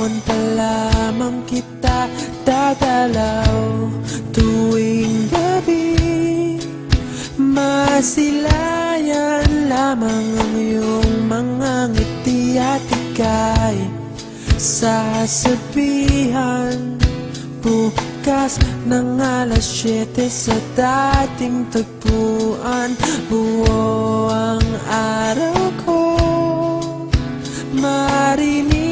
Ngayon pa lamang kita dadalaw tuwing gabi. Masilayan lamang ang iyong mga ngiti at ika'y sasabihan bukas ng alas 7 sa dating tagpuan. Buo ang araw ko, marinig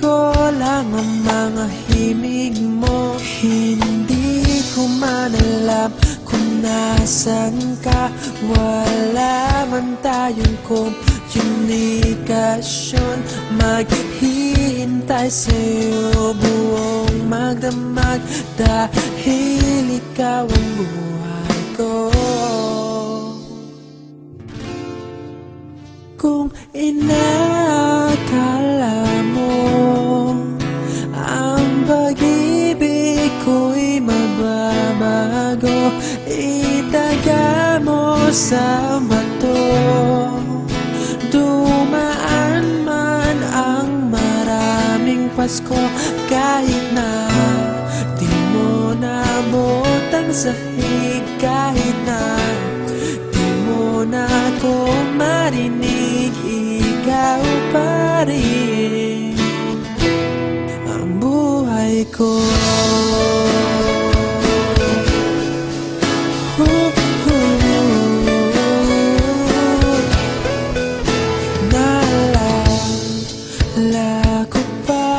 ko lang ang mga himig mo. Hindi ko man alam kung nasan ka, wala man tayong komunikasyon. Maghihintay sa'yo buong magdamag dahil ikaw ang buhay ko. Kung inakala mo ang pag-ibig ko'y magbabago, itaga mo sa bato. Dumaan man ang maraming Pasko, kahit na di mo naabot ang sahig, kahit na di mo na ako marinig, ikaw pa rin ang buhay ko. Naalala ko pa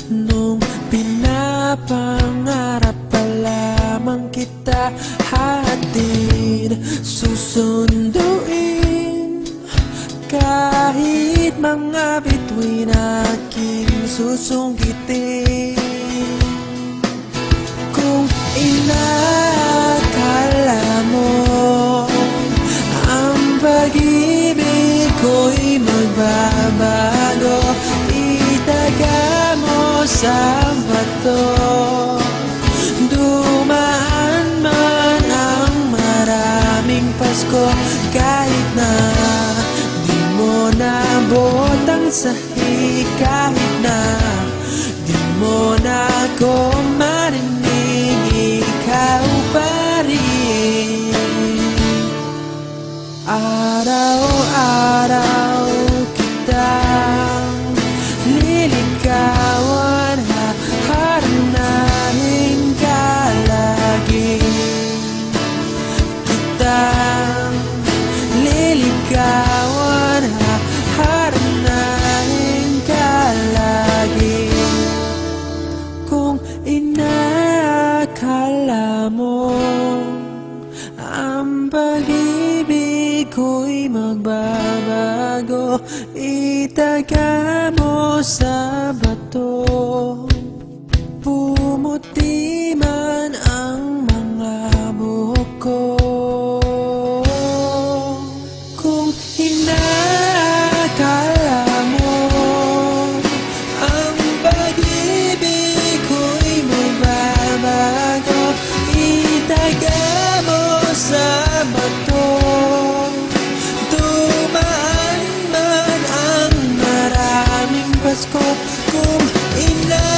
nung pinapangarap pa lamang kita, hatid susunduin kahit mga bituin aking susungkitin. Kung inakala mo ang pag-ibig ko'y magbabago, itaga mo sa bato. Dumaan man ang maraming Pasko, kahit na di mo naabot ang sahig, kahit na di mo na ako marinig, ikaw pa rin. Araw-araw kitang liligawan, haharanahin ka lagi. Kitang liligawan, haharanahin ka lagi. Kung inakala mo ang pag-ibig ko'y magbabago, itaga mo sa bato. Pumuti man ang mga buhok ko. Kung inakala mo ang pag-ibig ko'y magbabago, itaga mo sa bato. Dumaan man ang maraming Pasko, kung inakala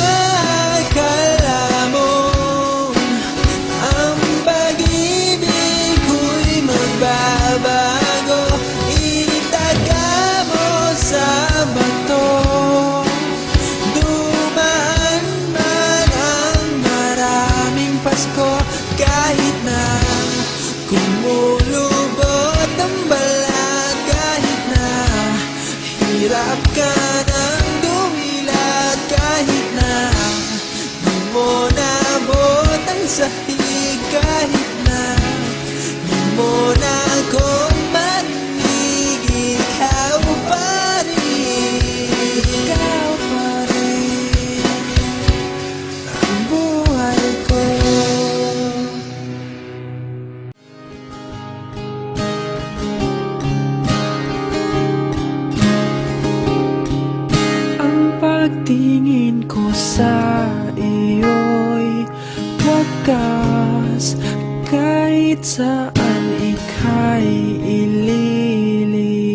mo ang pag-ibig ko'y magbabago, itaga mo sa bato. Dumaan man ang maraming Pasko, kahit na kumulubot ang balat, kahit na hirap ka ng dumilat, kahit na di mo naabot ang sahig, kahit na di mo na ako marinig, ikaw pa rin, ikaw pa rin ang buhay ko. Pagtingin ko sa iyo'y wagas, kahit saan ika'y ililigtas.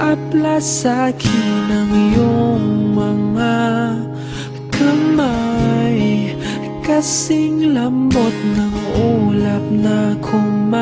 Haplas sa akin ang iyong mga kamay, kasing lambot ng ulap na kumain.